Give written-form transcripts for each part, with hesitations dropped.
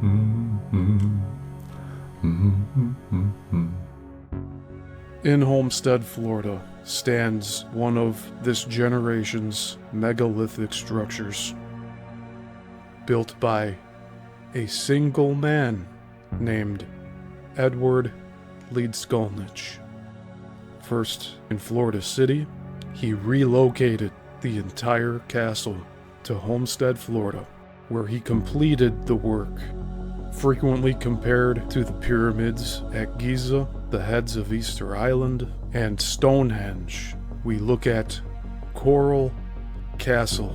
In Homestead, Florida, stands one of this generation's megalithic structures, built by a single man named Ed Leedskalnin. First in Florida City, he relocated the entire castle to Homestead, Florida, where he completed the work. Frequently compared to the pyramids at Giza, the heads of Easter Island, and Stonehenge, we look at Coral Castle.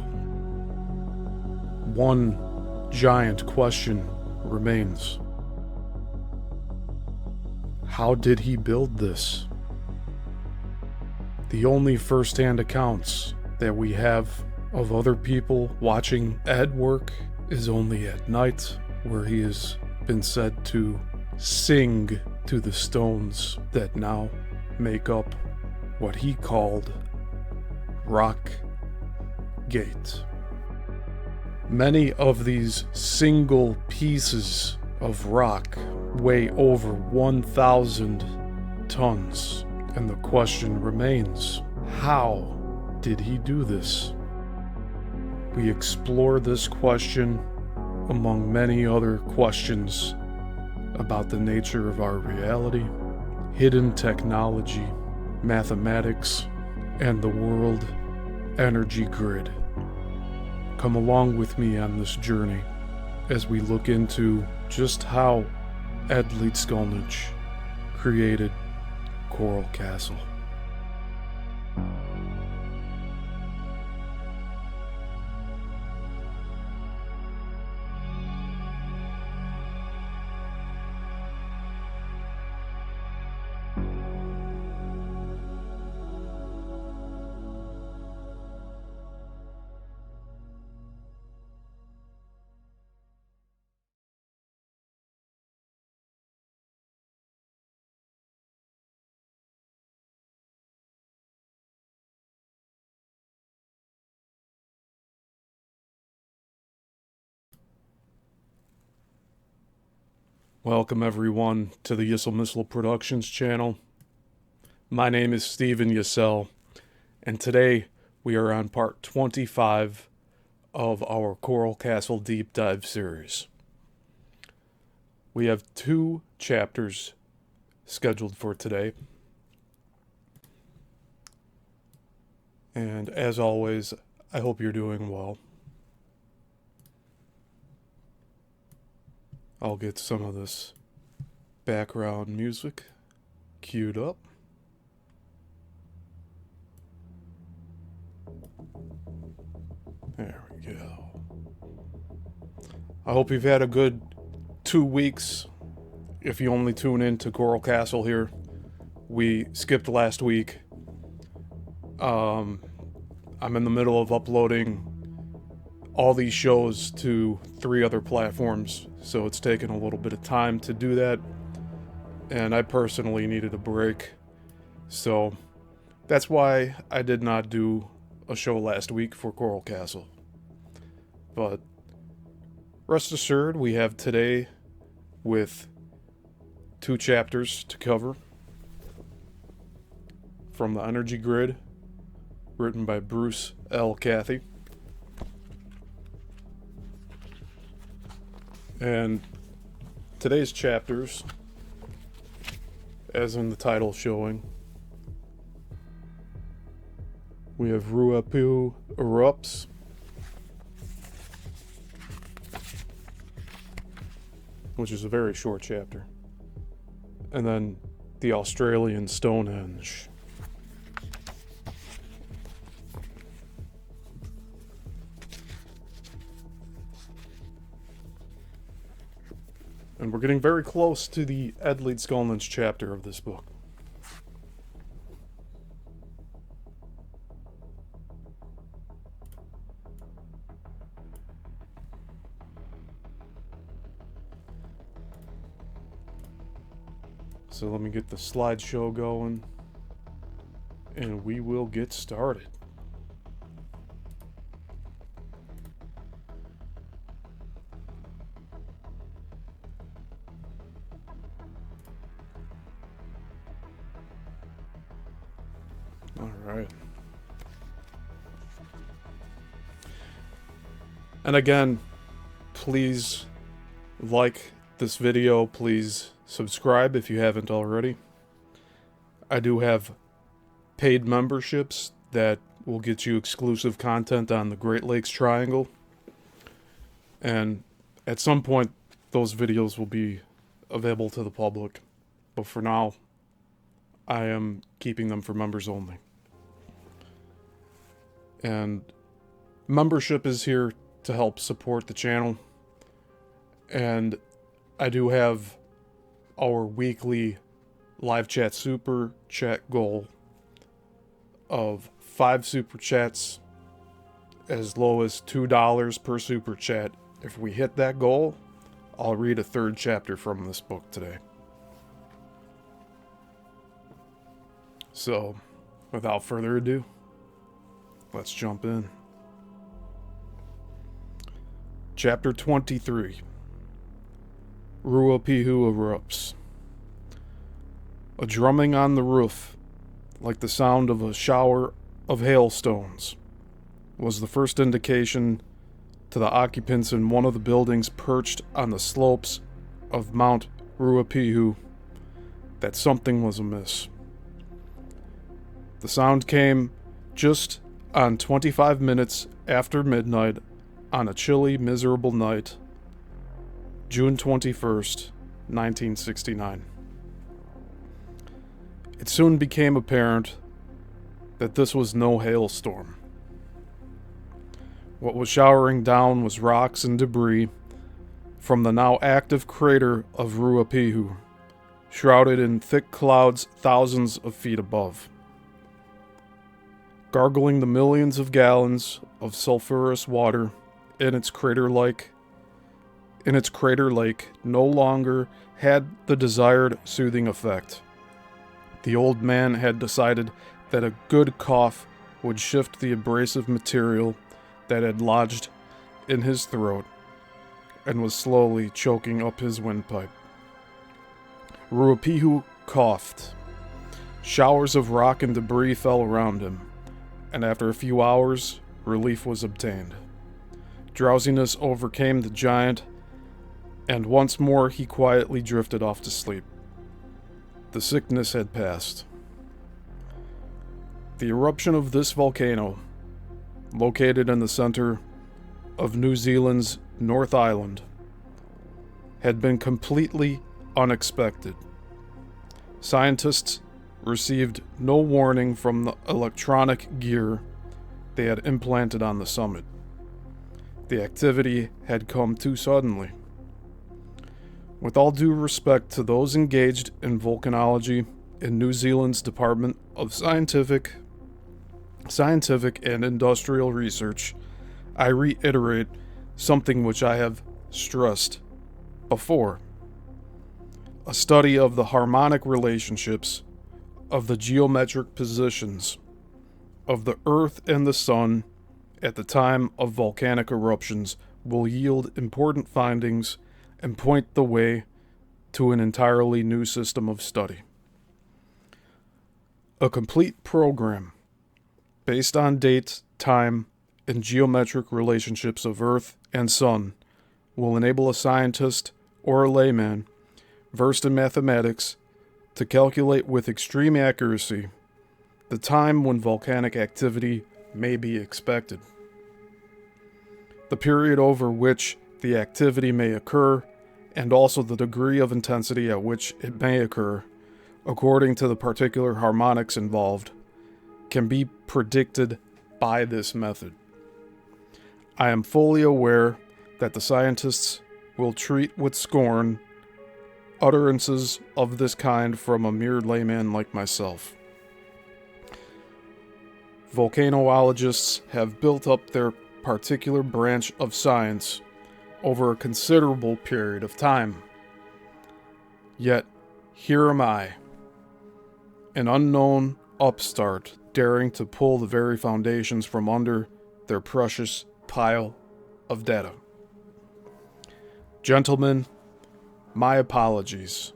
One giant question remains. How did he build this? The only first-hand accounts that we have of other people watching Ed work is only at night, where he has been said to sing to the stones that now make up what he called Rock Gate. Many of these single pieces of rock weigh over 1,000 tons, and the question remains, how did he do this? We explore this question among many other questions about the nature of our reality, hidden technology, mathematics, and the world energy grid. Come along with me on this journey as we look into just how Ed Leedskalnin created Coral Castle. Welcome everyone to the Yissel Missile Productions channel. My name is Steven Yissel, and today we are on part 25 of our Coral Castle Deep Dive series. We have 2 chapters scheduled for today. And as always, I hope you're doing well. I'll get some of this background music queued up. There we go. I hope you've had a good 2 weeks. If you only tune in to Coral Castle here, we skipped last week. I'm in the middle of uploading all these shows to 3 other platforms, so it's taken a little bit of time to do that, and I personally needed a break, so that's why I did not do a show last week for Coral Castle. But rest assured, we have today with 2 chapters to cover from the Energy Grid, written by Bruce L. Cathie. And today's chapters, as in the title showing, we have Ruapehu Erupts, which is a very short chapter, and then the Australian Stonehenge. And we're getting very close to the Ed Leedskalnin chapter of this book. So let me get the slideshow going, and we will get started. All right. And again, please like this video. Please subscribe if you haven't already. I do have paid memberships that will get you exclusive content on the Great Lakes Triangle. And at some point, those videos will be available to the public. But for now, I am keeping them for members only. And membership is here to help support the channel. And I do have our weekly live chat super chat goal of 5 super chats as low as $2 per super chat. If we hit that goal, I'll read a 3rd chapter from this book today. So, without further ado, let's jump in. Chapter 23. Ruapehu Erupts. A drumming on the roof, like the sound of a shower of hailstones, was the first indication to the occupants in one of the buildings perched on the slopes of Mount Ruapehu that something was amiss. The sound came just on 25 minutes after midnight on a chilly, miserable night, June 21st, 1969. It soon became apparent that this was no hailstorm. What was showering down was rocks and debris from the now active crater of Ruapehu, shrouded in thick clouds thousands of feet above. Gargling the millions of gallons of sulfurous water in its crater lake no longer had the desired soothing effect. The old man had decided that a good cough would shift the abrasive material that had lodged in his throat and was slowly choking up his windpipe. Ruapehu coughed. Showers of rock and debris fell around him, and after a few hours, relief was obtained. Drowsiness overcame the giant, and once more he quietly drifted off to sleep. The sickness had passed. The eruption of this volcano, located in the center of New Zealand's North Island, had been completely unexpected. Scientists received no warning from the electronic gear they had implanted on the summit. The activity had come too suddenly. With all due respect to those engaged in volcanology in New Zealand's Department of Scientific and Industrial Research, I reiterate something which I have stressed before. A study of the harmonic relationships of the geometric positions of the Earth and the Sun at the time of volcanic eruptions will yield important findings and point the way to an entirely new system of study. A complete program based on date, time, and geometric relationships of Earth and Sun will enable a scientist or a layman versed in mathematics to calculate with extreme accuracy the time when volcanic activity may be expected, the period over which the activity may occur, and also the degree of intensity at which it may occur, according to the particular harmonics involved, can be predicted by this method. I am fully aware that the scientists will treat with scorn utterances of this kind from a mere layman like myself. Volcanologists have built up their particular branch of science over a considerable period of time. Yet, here am I, an unknown upstart daring to pull the very foundations from under their precious pile of data. Gentlemen, my apologies.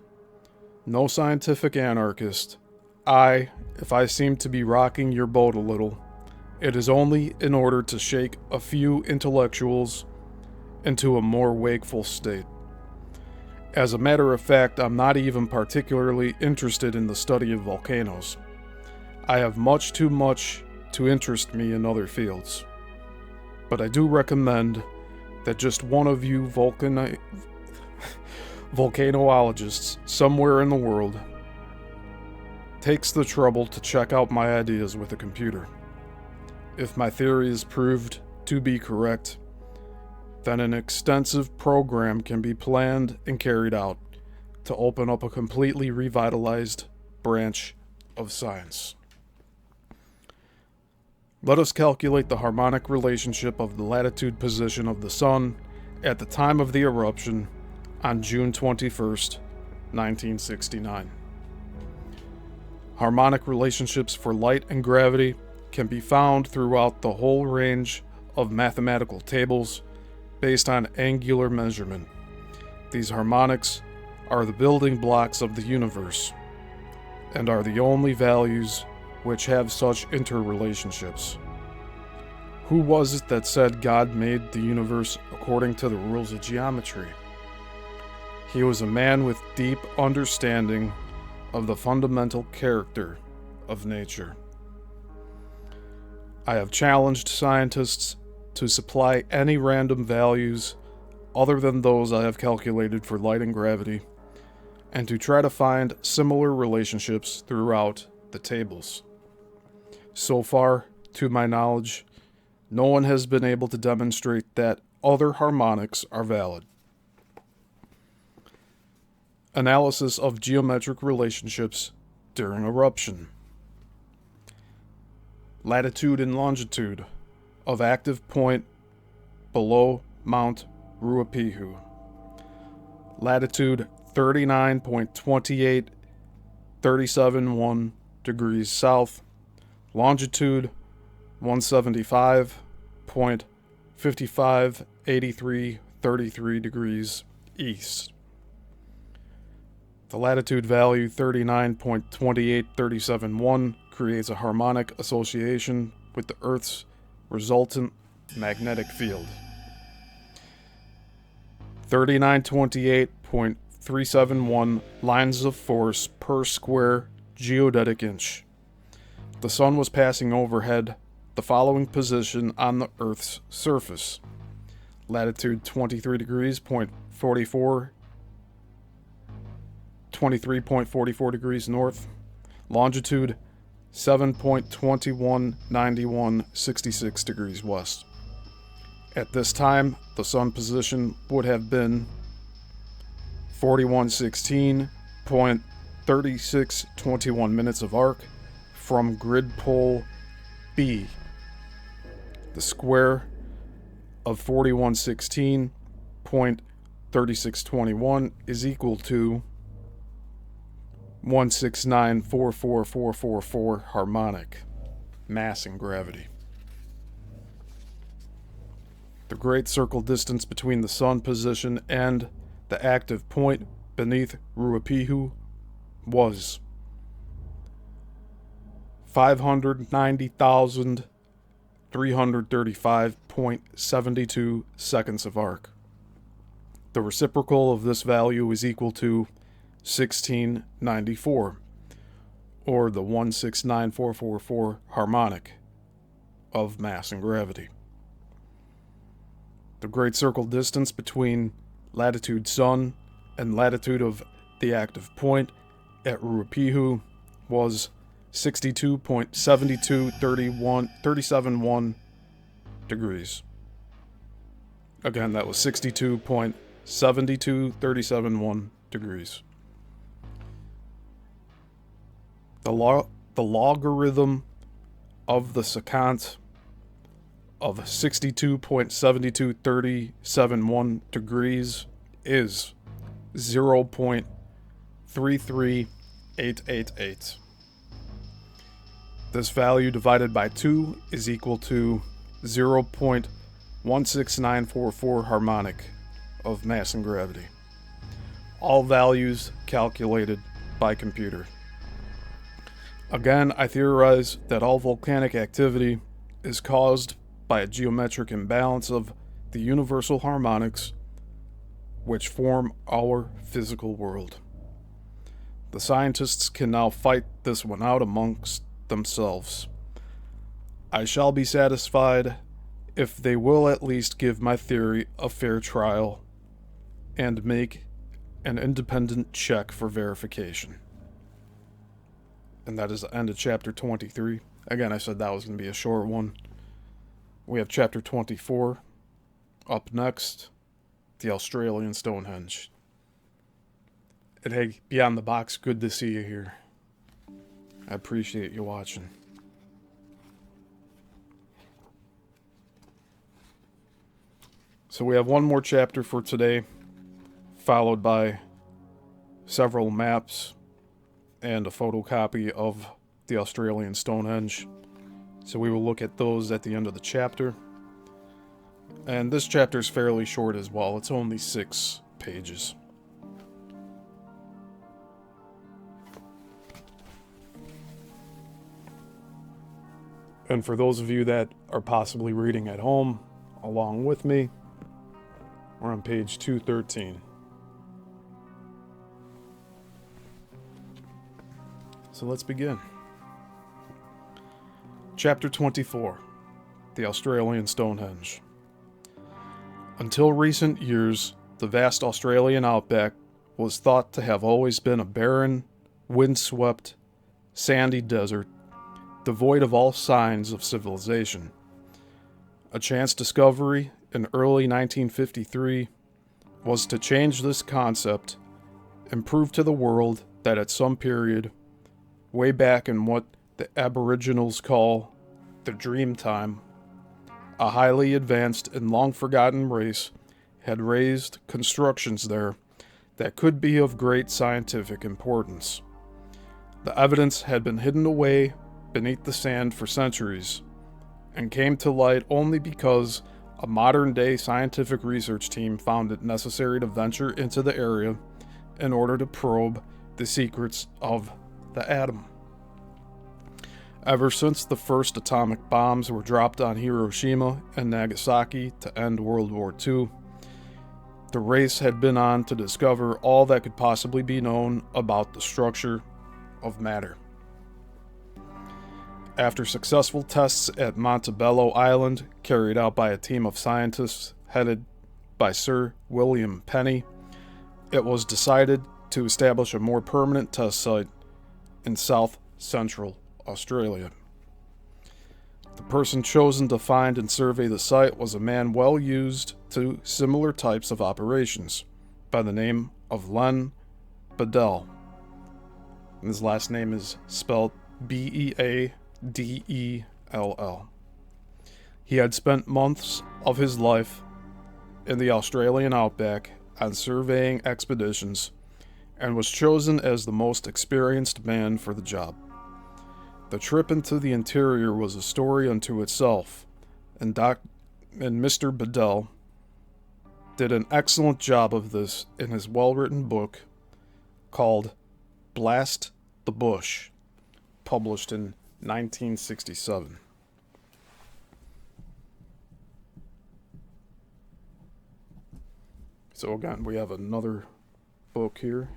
No scientific anarchist, If I seem to be rocking your boat a little, it is only in order to shake a few intellectuals into a more wakeful state. As a matter of fact, I'm not even particularly interested in the study of volcanoes. I have much too much to interest me in other fields. But I do recommend that just one of you volcanologists somewhere in the world takes the trouble to check out my ideas with a computer. If my theory is proved to be correct, then an extensive program can be planned and carried out to open up a completely revitalized branch of science. Let us calculate the harmonic relationship of the latitude position of the Sun at the time of the eruption on June 21st, 1969. Harmonic relationships for light and gravity can be found throughout the whole range of mathematical tables based on angular measurement. These harmonics are the building blocks of the universe and are the only values which have such interrelationships. Who was it that said God made the universe according to the rules of geometry? He was a man with deep understanding of the fundamental character of nature. I have challenged scientists to supply any random values other than those I have calculated for light and gravity, and to try to find similar relationships throughout the tables. So far, to my knowledge, no one has been able to demonstrate that other harmonics are valid. Analysis of geometric relationships during eruption. Latitude and longitude of active point below Mount Ruapehu. Latitude 39.2837 degrees south. Longitude 175.558333 degrees east. The latitude value 39.28371 creates a harmonic association with the Earth's resultant magnetic field. 3928.371 lines of force per square geodetic inch. The Sun was passing overhead the following position on the Earth's surface. Latitude 23 degrees, 23.44 degrees north. Longitude 7.219166 degrees west. At this time, the Sun position would have been 4116.3621 minutes of arc from grid pole B. The square of 4116.3621 is equal to 1694444 harmonic mass and gravity. The great circle distance between the Sun position and the active point beneath Ruapehu was 590,335.72 seconds of arc. The reciprocal of this value is equal to 1694, or the 1694444 harmonic of mass and gravity. The great circle distance between latitude Sun and latitude of the active point at Ruapehu was 62.7237 degrees. Again, that was 62.7237 degrees. The logarithm of the secant of 62.7237 degrees is 0.33888. This value divided by 2 is equal to 0.16944 harmonic of mass and gravity. All values calculated by computer. Again, I theorize that all volcanic activity is caused by a geometric imbalance of the universal harmonics which form our physical world. The scientists can now fight this one out amongst themselves. I shall be satisfied if they will at least give my theory a fair trial and make an independent check for verification. And that is the end of chapter 23. Again, I said that was going to be a short one. We have chapter 24 up next, the Australian Stonehenge. And hey, Beyond the Box, good to see you here. I appreciate you watching. So we have one more chapter for today, followed by several maps and a photocopy of the Australian Stonehenge. So we will look at those at the end of the chapter. And this chapter is fairly short as well. It's only 6 pages. And for those of you that are possibly reading at home along with me, we're on page 213. So let's begin. Chapter 24, the Australian Stonehenge. Until recent years, the vast Australian outback was thought to have always been a barren, windswept, sandy desert, devoid of all signs of civilization. A chance discovery in early 1953 was to change this concept and prove to the world that at some period, way back in what the Aboriginals call the dream time, a highly advanced and long-forgotten race had raised constructions there that could be of great scientific importance. The evidence had been hidden away beneath the sand for centuries, and came to light only because a modern-day scientific research team found it necessary to venture into the area in order to probe the secrets of the atom. Ever since the first atomic bombs were dropped on Hiroshima and Nagasaki to end World War II, the race had been on to discover all that could possibly be known about the structure of matter. After successful tests at Montebello Island carried out by a team of scientists headed by Sir William Penny, it was decided to establish a more permanent test site in south-central Australia. The person chosen to find and survey the site was a man well used to similar types of operations, by the name of Len Bedell. And his last name is spelled Beadell. He had spent months of his life in the Australian outback on surveying expeditions and was chosen as the most experienced man for the job. The trip into the interior was a story unto itself, and Mr. Bedell did an excellent job of this in his well-written book called Blast the Bush, published in 1967. So again, we have another book here.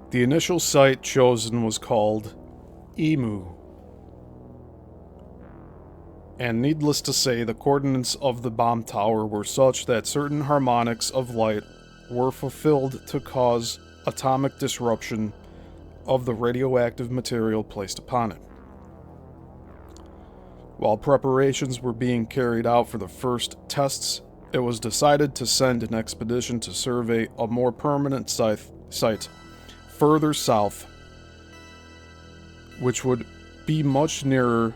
The initial site chosen was called Emu. And needless to say, the coordinates of the bomb tower were such that certain harmonics of light were fulfilled to cause atomic disruption of the radioactive material placed upon it. While preparations were being carried out for the first tests, it was decided to send an expedition to survey a more permanent site further south, which would be much nearer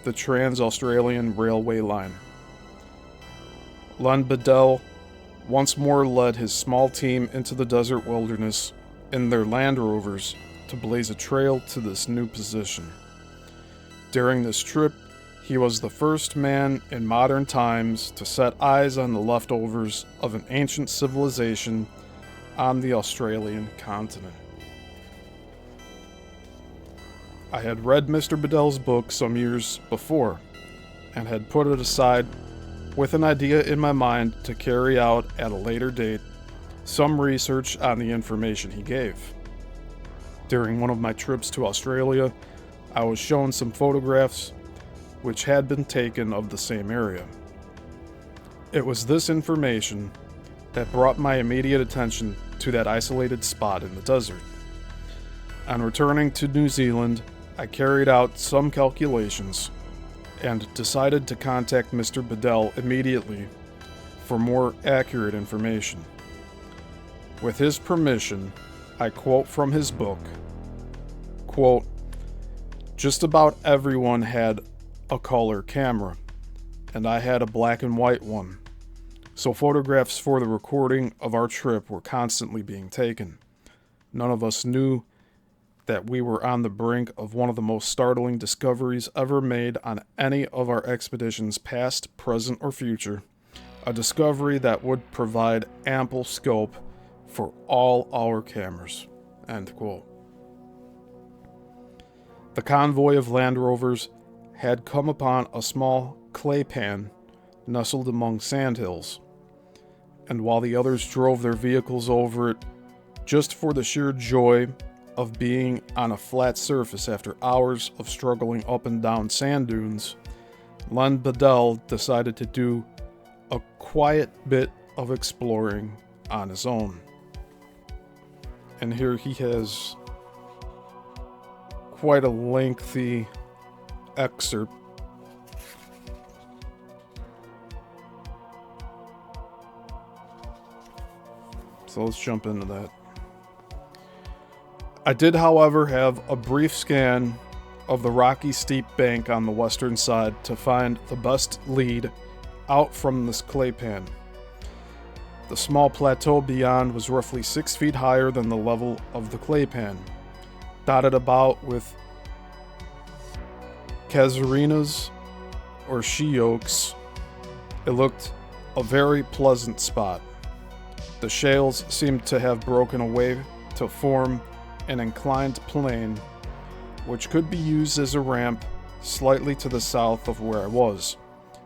the Trans-Australian Railway line. Len Bedell once more led his small team into the desert wilderness in their Land Rovers to blaze a trail to this new position. During this trip, He was the first man in modern times to set eyes on the leftovers of an ancient civilization on the Australian continent. I had read Mr. Bedell's book some years before, and had put it aside with an idea in my mind to carry out at a later date some research on the information he gave. During one of my trips to Australia, I was shown some photographs which had been taken of the same area. It was this information that brought my immediate attention to that isolated spot in the desert. On returning to New Zealand, I carried out some calculations and decided to contact Mr. Bedell immediately for more accurate information. With his permission, I quote from his book, quote, "Just about everyone had a color camera, and I had a black and white one, so photographs for the recording of our trip were constantly being taken. None of us knew that we were on the brink of one of the most startling discoveries ever made on any of our expeditions, past, present, or future, a discovery that would provide ample scope for all our cameras." End quote. The convoy of Land Rovers had come upon a small clay pan nestled among sandhills, and while the others drove their vehicles over it just for the sheer joy of being on a flat surface after hours of struggling up and down sand dunes, Len Bedell decided to do a quiet bit of exploring on his own. And here he has quite a lengthy excerpt. So let's jump into that. I did, however, have a brief scan of the rocky steep bank on the western side to find the best lead out from this clay pan. The small plateau beyond was roughly 6 feet higher than the level of the clay pan, dotted about with casuarinas or she oaks. It looked a very pleasant spot. The shales seemed to have broken away to form an inclined plane, which could be used as a ramp slightly to the south of where I was.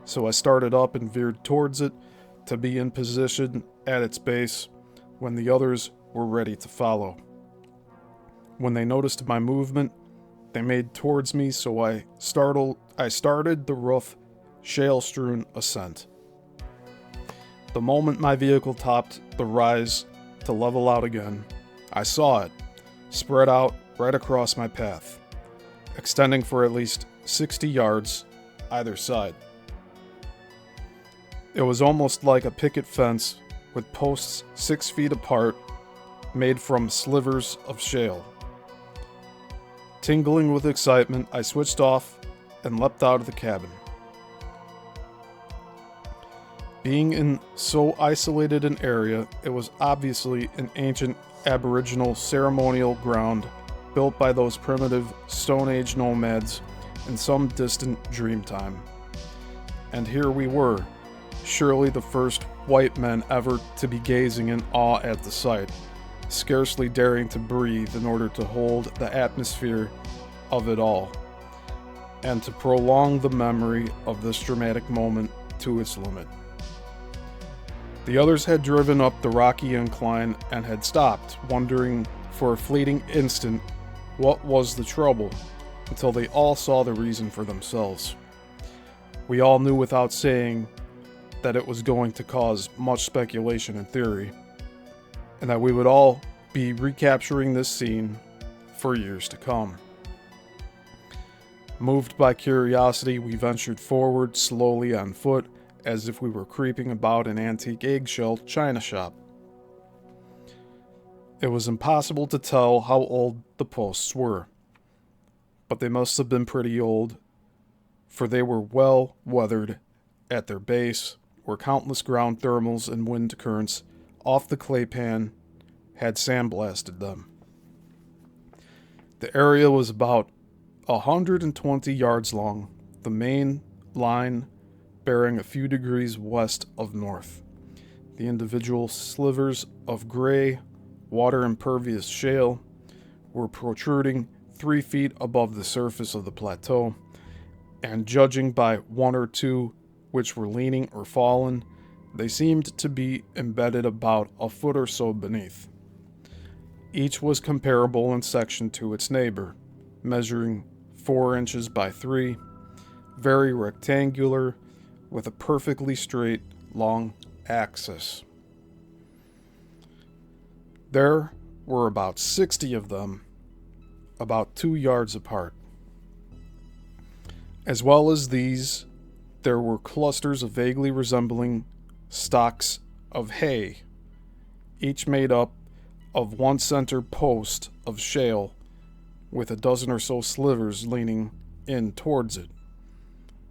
So I started up and veered towards it to be in position at its base when the others were ready to follow. When they noticed my movement, they made towards me, so I started the rough, shale-strewn ascent. The moment my vehicle topped the rise to level out again, I saw it, spread out right across my path, extending for at least 60 yards either side. It was almost like a picket fence with posts 6 feet apart, made from slivers of shale. Tingling with excitement, I switched off and leapt out of the cabin. Being in so isolated an area, it was obviously an ancient Aboriginal ceremonial ground built by those primitive Stone Age nomads in some distant dreamtime. And here we were, surely the first white men ever to be gazing in awe at the sight, scarcely daring to breathe in order to hold the atmosphere of it all, and to prolong the memory of this dramatic moment to its limit. The others had driven up the rocky incline and had stopped, wondering for a fleeting instant what was the trouble, until they all saw the reason for themselves. We all knew without saying that it was going to cause much speculation and theory, and that we would all be recapturing this scene for years to come. Moved by curiosity, we ventured forward slowly on foot, as if we were creeping about an antique eggshell china shop. It was impossible to tell how old the posts were, but they must have been pretty old, for they were well weathered at their base, where countless ground thermals and wind currents off the clay pan had sandblasted them. The area was about 120 yards long, the main line bearing a few degrees west of north. The individual slivers of gray, water-impervious shale were protruding 3 feet above the surface of the plateau, and judging by one or two which were leaning or fallen, they seemed to be embedded about a foot or so beneath. Each was comparable in section to its neighbor, measuring 4 inches by 3, very rectangular, with a perfectly straight, long axis. There were about 60 of them, about 2 yards apart. As well as these, there were clusters of vaguely resembling stalks of hay, each made up of one center post of shale with a dozen or so slivers leaning in towards it,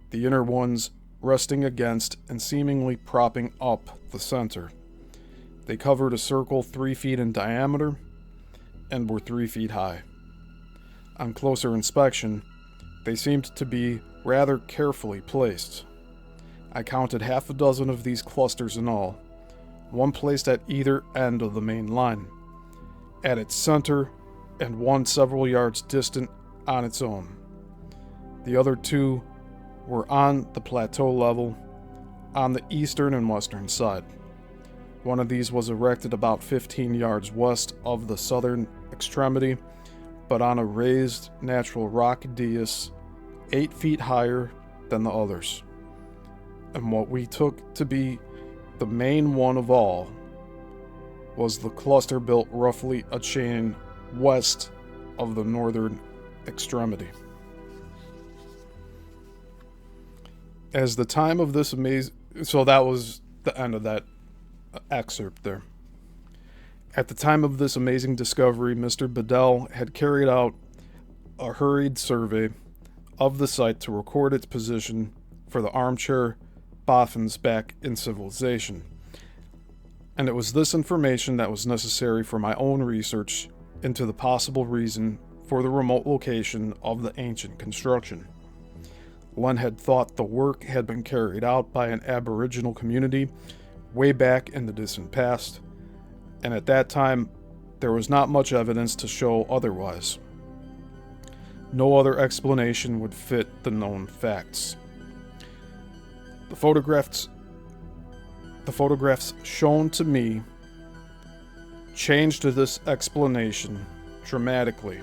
the inner ones resting against and seemingly propping up the center. They covered a circle 3 feet in diameter and were 3 feet high. On closer inspection, they seemed to be rather carefully placed. I counted half a dozen of these clusters in all, one placed at either end of the main line, at its center, and one several yards distant on its own. The other 2 were on the plateau level, on the eastern and western side. One of these was erected about 15 yards west of the southern extremity, but on a raised natural rock dais 8 feet higher than the others. And what we took to be the main one of all was the cluster built roughly a chain west of the northern extremity. As the time of this so that was the end of that excerpt there. At the time of this amazing discovery, Mr. Bedell had carried out a hurried survey of the site to record its position for the armchair boffins back in civilization. And it was this information that was necessary for my own research into the possible reason for the remote location of the ancient construction. Len had thought the work had been carried out by an Aboriginal community way back in the distant past, and at that time there was not much evidence to show otherwise. No other explanation would fit the known facts. The photographs shown to me changed this explanation dramatically.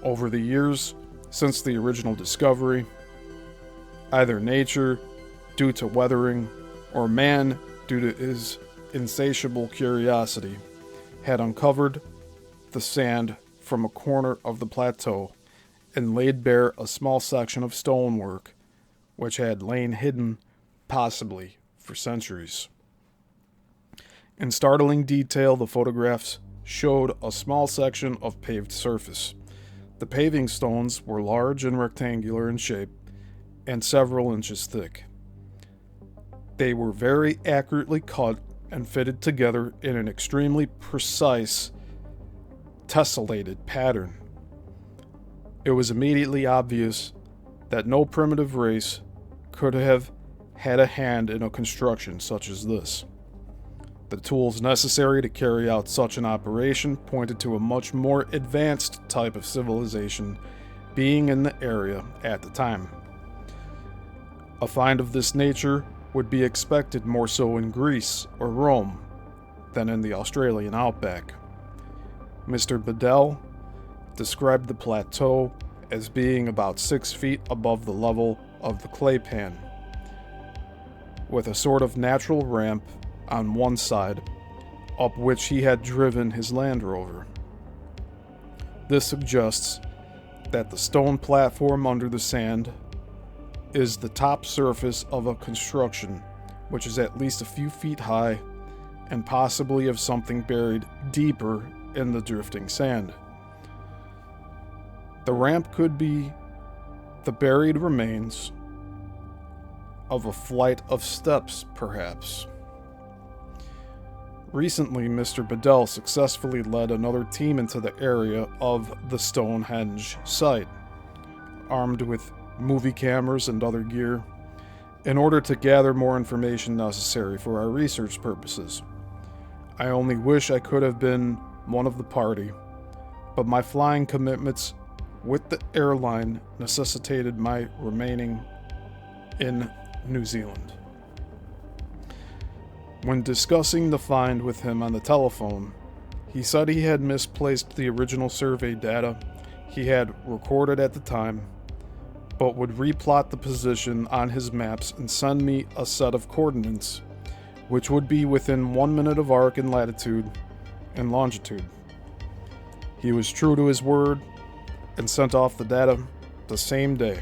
Over the years since the original discovery, either nature, due to weathering, or man, due to his insatiable curiosity, had uncovered the sand from a corner of the plateau and laid bare a small section of stonework which had lain hidden, possibly for centuries. In startling detail, the photographs showed a small section of paved surface. The paving stones were large and rectangular in shape and several inches thick. They were very accurately cut and fitted together in an extremely precise, tessellated pattern. It was immediately obvious that no primitive race could have had a hand in a construction such as this. The tools necessary to carry out such an operation pointed to a much more advanced type of civilization being in the area at the time. A find of this nature would be expected more so in Greece or Rome than in the Australian outback. Mr. Bedell described the plateau as being about 6 feet above the level of the clay pan, with a sort of natural ramp on one side, up which he had driven his Land Rover. This suggests that the stone platform under the sand is the top surface of a construction which is at least a few feet high and possibly of something buried deeper in the drifting sand. The ramp could be the buried remains of a flight of steps, perhaps. Recently, Mr. Bedell successfully led another team into the area of the Stonehenge site, armed with movie cameras, and other gear in order to gather more information necessary for our research purposes. I only wish I could have been one of the party, but my flying commitments with the airline necessitated my remaining in New Zealand. When discussing the find with him on the telephone, he said he had misplaced the original survey data he had recorded at the time, but would replot the position on his maps and send me a set of coordinates, which would be within 1 minute of arc in latitude and longitude. He was true to his word and sent off the data the same day.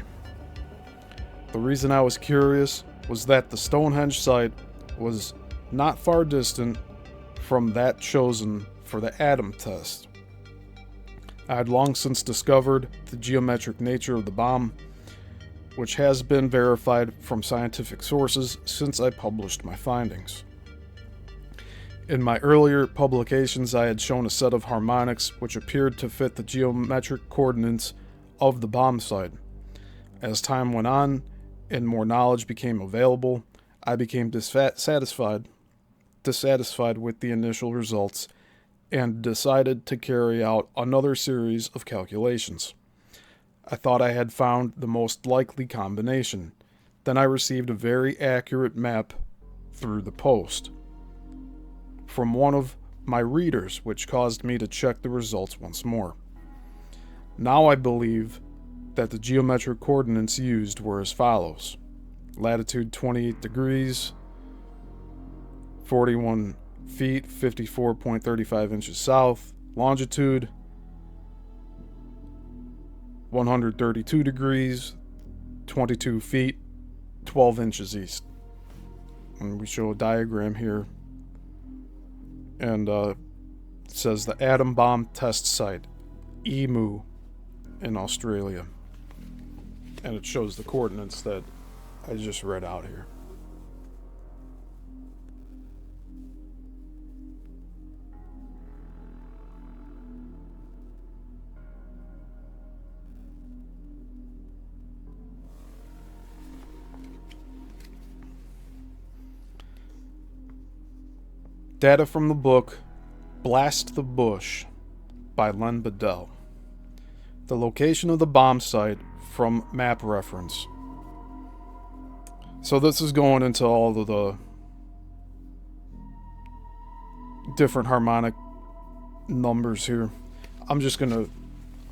The reason I was curious was that the Stonehenge site was not far distant from that chosen for the atom test. I had long since discovered the geometric nature of the bomb, which has been verified from scientific sources since I published my findings. In my earlier publications, I had shown a set of harmonics which appeared to fit the geometric coordinates of the bomb site. As time went on and more knowledge became available, I became dissatisfied with the initial results and decided to carry out another series of calculations. I thought I had found the most likely combination. Then I received a very accurate map through the post from one of my readers, which caused me to check the results once more. Now I believe that the geometric coordinates used were as follows: latitude 28 degrees, 41 feet, 54.35 inches south, longitude 132 degrees, 22 feet, 12 inches east. And we show a diagram here, and it says the atom bomb test site, Emu, in Australia. And it shows the coordinates that I just read out here. Data from the book Blast the Bush by Len Bedell. The location of the bomb site from map reference. So this is going into all of the different harmonic numbers here. I'm just going to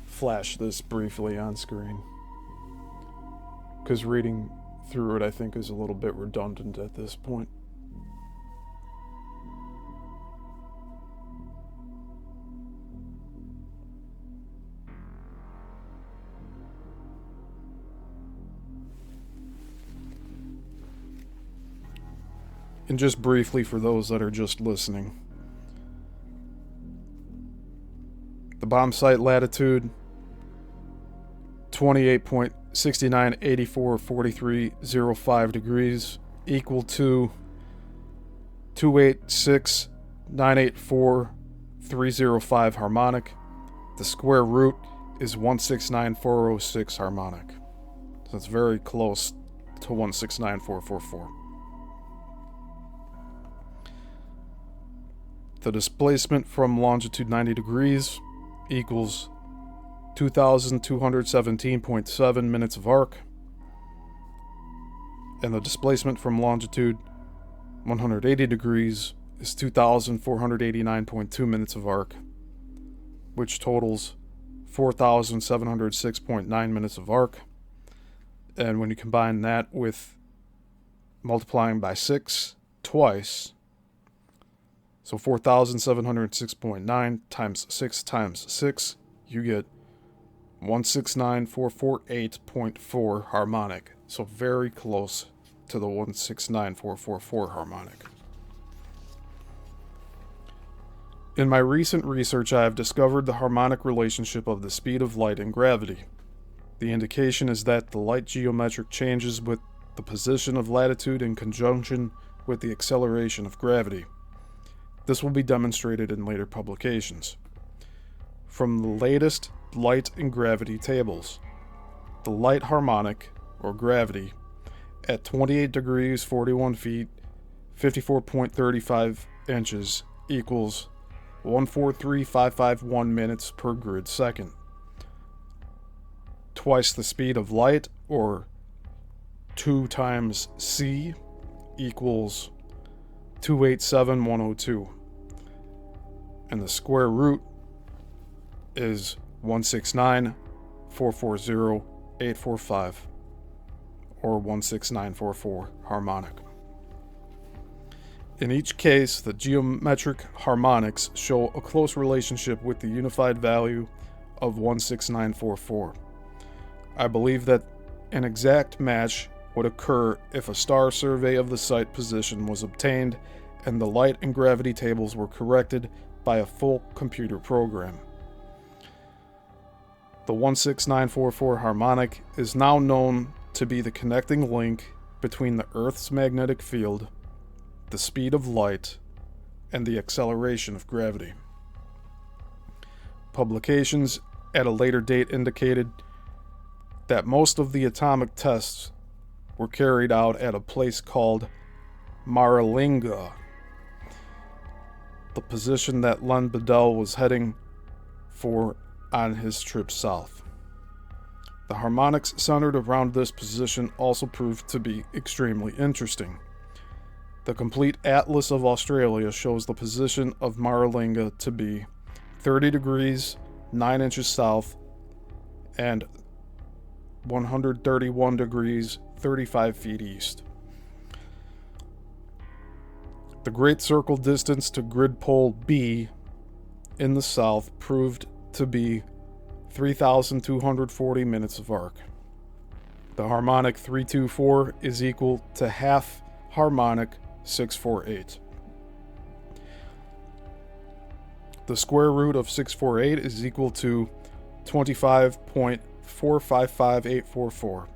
flash this briefly on screen, because reading through it I think is a little bit redundant at this point. And just briefly for those that are just listening, the bomb site latitude 28.69844305 degrees, equal to 286984305 harmonic. The square root is 169406 harmonic. So it's very close to 169444. The displacement from longitude 90 degrees equals 2,217.7 minutes of arc. And the displacement from longitude 180 degrees is 2,489.2 minutes of arc, which totals 4,706.9 minutes of arc. And when you combine that with multiplying by 6 twice, so 4,706.9 times 6 times 6, you get 169,448.4 harmonic. So very close to the 169,444 harmonic. In my recent research, I have discovered the harmonic relationship of the speed of light and gravity. The indication is that the light geometric changes with the position of latitude in conjunction with the acceleration of gravity. This will be demonstrated in later publications. From the latest light and gravity tables, the light harmonic or gravity, at 28 degrees 41 feet 54.35 inches equals 143,551 minutes per grid second. Twice the speed of light, or 2 times c, equals 287,102. And the square root is 169,440,845, or 16944 harmonic. In each case, the geometric harmonics show a close relationship with the unified value of 16944. I believe that an exact match would occur if a star survey of the site position was obtained and the light and gravity tables were corrected by a full computer program. The 16944 harmonic is now known to be the connecting link between the Earth's magnetic field, the speed of light, and the acceleration of gravity. Publications at a later date indicated that most of the atomic tests were carried out at a place called Maralinga, the position that Len Bedell was heading for on his trip south. The harmonics centered around this position also proved to be extremely interesting. The complete atlas of Australia shows the position of Maralinga to be 30 degrees 9 inches south and 131 degrees 35 feet east. The great circle distance to grid pole B in the south proved to be 3,240 minutes of arc. The harmonic 324 is equal to half harmonic 648. The square root of 648 is equal to 25.455844.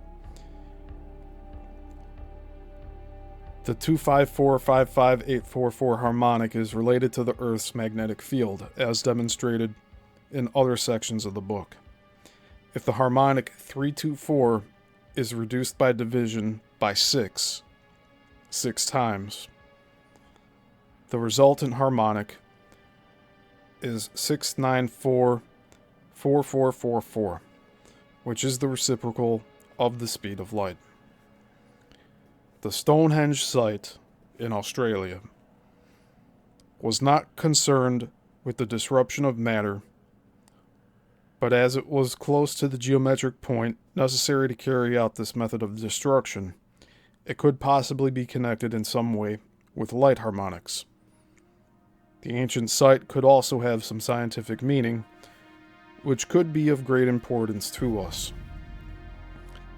The 25455,844 harmonic is related to the Earth's magnetic field, as demonstrated in other sections of the book. If the harmonic 324 is reduced by division by 6 times, the resultant harmonic is 694,4444, which is the reciprocal of the speed of light. The Stonehenge site in Australia was not concerned with the disruption of matter, but as it was close to the geometric point necessary to carry out this method of destruction, it could possibly be connected in some way with light harmonics. The ancient site could also have some scientific meaning, which could be of great importance to us.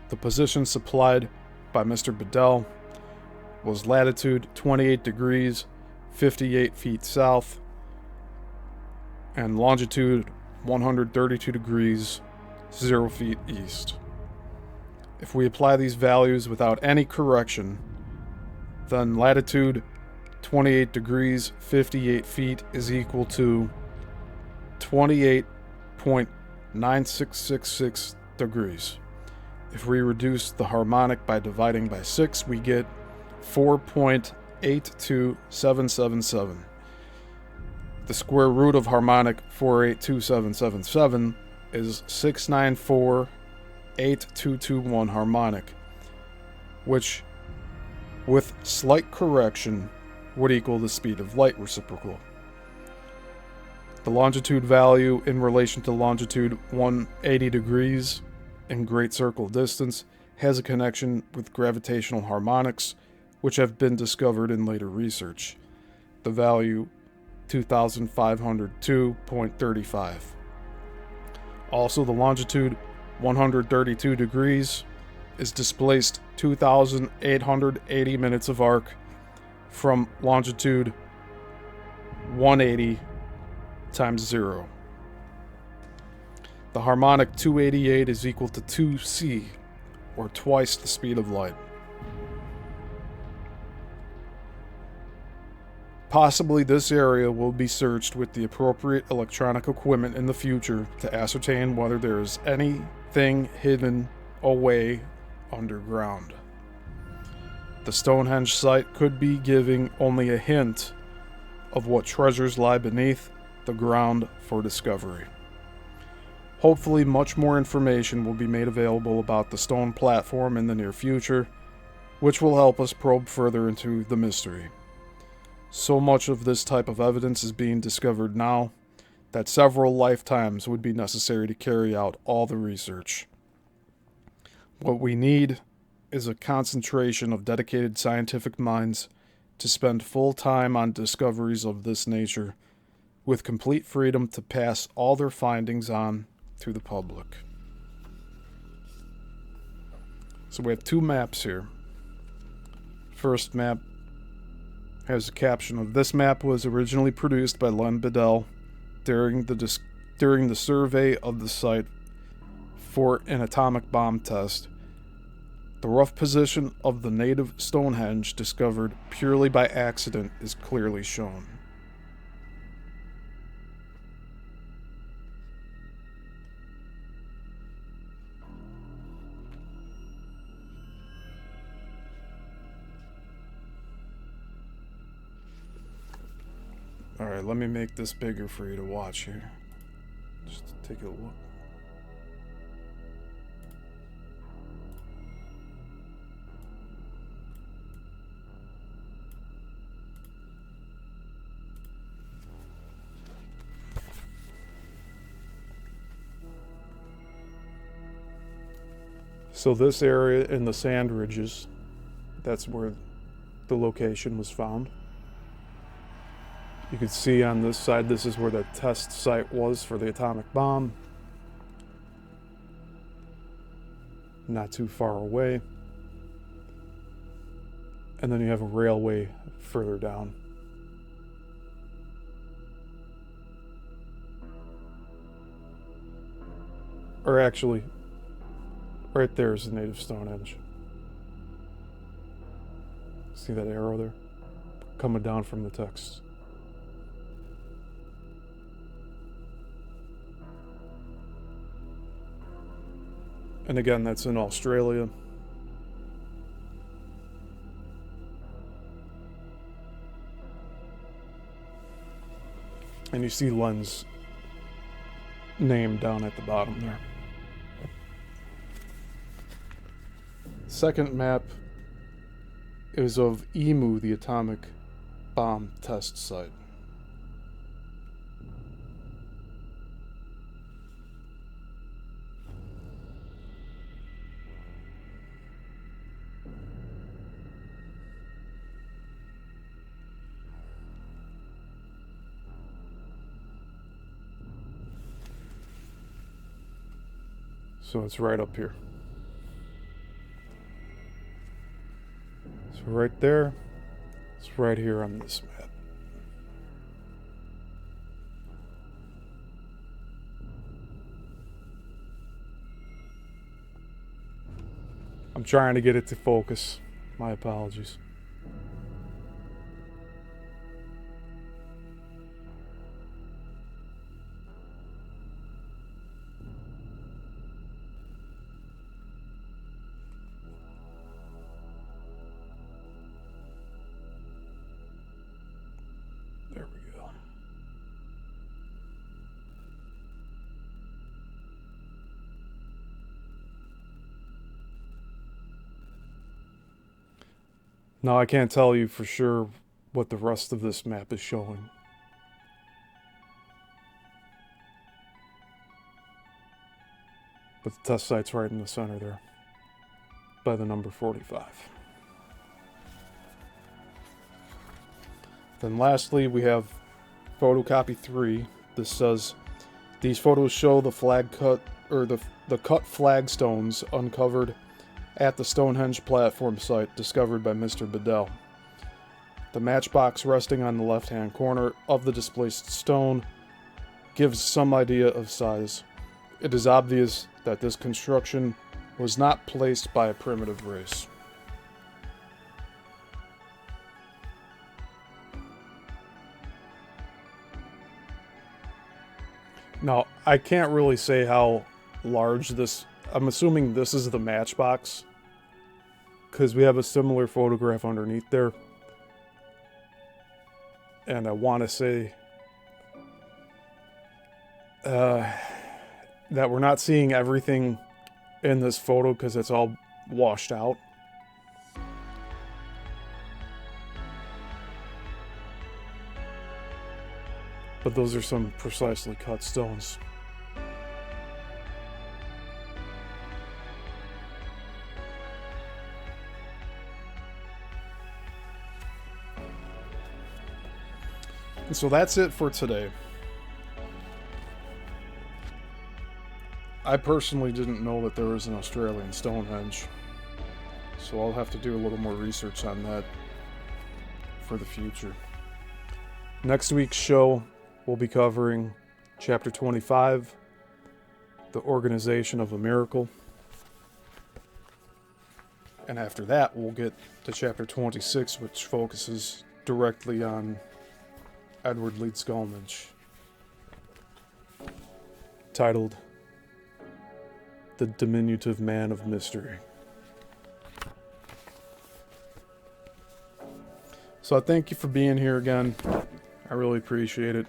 The position supplied by Mr. Bedell was latitude 28 degrees 58 feet south and longitude 132 degrees 0 feet east. If we apply these values without any correction, then latitude 28 degrees 58 feet is equal to 28.9666 degrees. If we reduce the harmonic by dividing by 6, we get 4.82777. The square root of harmonic 4827777 is 694,8221 harmonic, which, with slight correction, would equal the speed of light reciprocal. The longitude value in relation to longitude 180 degrees in great circle distance has a connection with gravitational harmonics, which have been discovered in later research. The value 2,502.35. Also, the longitude 132 degrees is displaced 2,880 minutes of arc from longitude 180 times 0. The harmonic 288 is equal to 2c, or twice the speed of light. Possibly this area will be searched with the appropriate electronic equipment in the future to ascertain whether there is anything hidden away underground. The Stonehenge site could be giving only a hint of what treasures lie beneath the ground for discovery. Hopefully, much more information will be made available about the stone platform in the near future, which will help us probe further into the mystery. So much of this type of evidence is being discovered now that several lifetimes would be necessary to carry out all the research. What we need is a concentration of dedicated scientific minds to spend full time on discoveries of this nature, with complete freedom to pass all their findings on to the public. So we have two maps here. First map has a caption of, "This map was originally produced by Len Bedell during the survey of the site for an atomic bomb test. The rough position of the native Stonehenge discovered purely by accident is clearly shown." Alright, let me make this bigger for you to watch here. Just to take a look. So this area in the sand ridges, that's where the location was found. You can see on this side, this is where the test site was for the atomic bomb. Not too far away. And then you have a railway further down. Or actually, right there is the native Stonehenge. See that arrow there? Coming down from the text. And again, that's in Australia. And you see Len's name down at the bottom there. Second map is of Emu, the atomic bomb test site. So it's right up here. So right there, it's right here on this map. I'm trying to get it to focus. My apologies. There we go. Now I can't tell you for sure what the rest of this map is showing. But the test site's right in the center there, by the number 45. Then lastly, we have photocopy 3. This says, these photos show the flag cut, or the cut flagstones uncovered at the Stonehenge platform site discovered by Mr. Bedell. The matchbox resting on the left-hand corner of the displaced stone gives some idea of size. It is obvious that this construction was not placed by a primitive race. Now, I can't really say how large this... I'm assuming this is the matchbox because we have a similar photograph underneath there. And I want to say that we're not seeing everything in this photo because it's all washed out. But those are some precisely cut stones. And so that's it for today. I personally didn't know that there was an Australian Stonehenge, so I'll have to do a little more research on that for the future. Next week's show, we'll be covering Chapter 25, The Organization of a Miracle. And after that, we'll get to Chapter 26, which focuses directly on Ed Leedskalnin, titled The Diminutive Man of Mystery. So I thank you for being here again. I really appreciate it.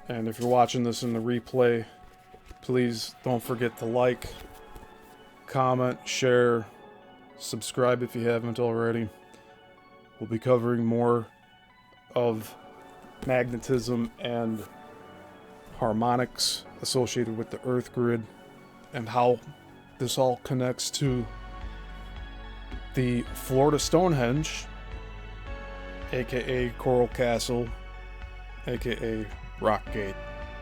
And if you're watching this in the replay, please don't forget to like, comment, share, subscribe if you haven't already. We'll be covering more of magnetism and harmonics associated with the Earth grid and how this all connects to the Florida Stonehenge, aka Coral Castle, aka Rock Gate,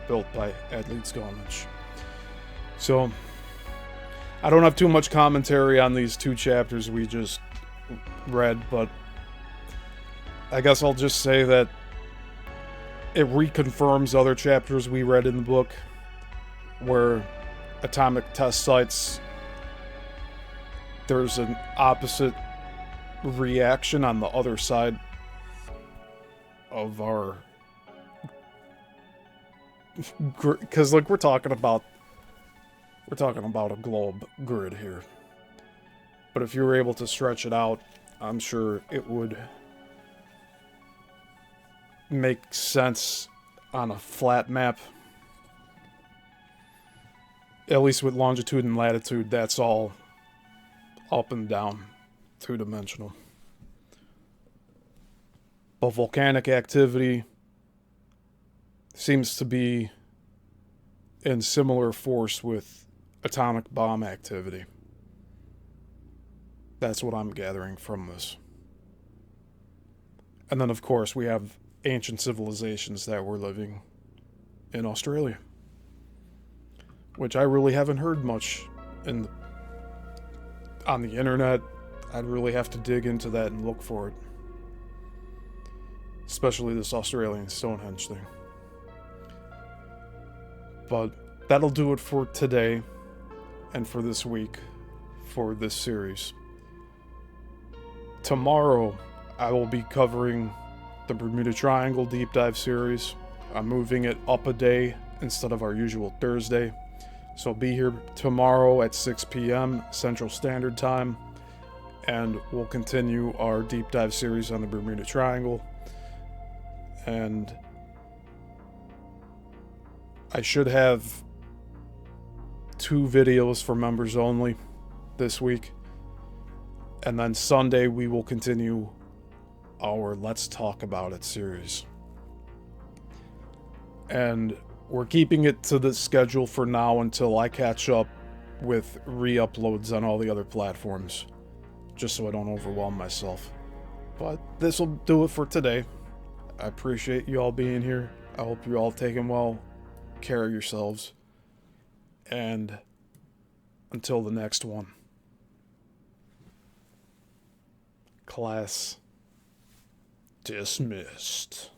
built by Ed Leedskalnin. So I don't have too much commentary on these two chapters we just read, but I guess I'll just say that it reconfirms other chapters we read in the book where atomic test sites, there's an opposite reaction on the other side of our, because like we're talking about a globe grid here, but if you were able to stretch it out, I'm sure it would make sense on a flat map. At least with longitude and latitude, that's all up and down, two-dimensional. But volcanic activity seems to be in similar force with atomic bomb activity. That's what I'm gathering from this. And then, of course, we have ancient civilizations that were living in Australia, which I really haven't heard much on the internet. I'd really have to dig into that and look for it, especially this Australian Stonehenge thing. But that'll do it for today and for this week for this series. Tomorrow I will be covering the Bermuda Triangle Deep Dive series. I'm moving it up a day instead of our usual Thursday. So be here tomorrow at 6 p.m. Central Standard Time, and we'll continue our deep dive series on the Bermuda Triangle. And I should have 2 videos for members only this week. And then Sunday we will continue our Let's Talk About It series. And we're keeping it to the schedule for now until I catch up with re-uploads on all the other platforms, just so I don't overwhelm myself. But this will do it for today. I appreciate you all being here. I hope you're all taking well care of yourselves. And until the next one, class dismissed.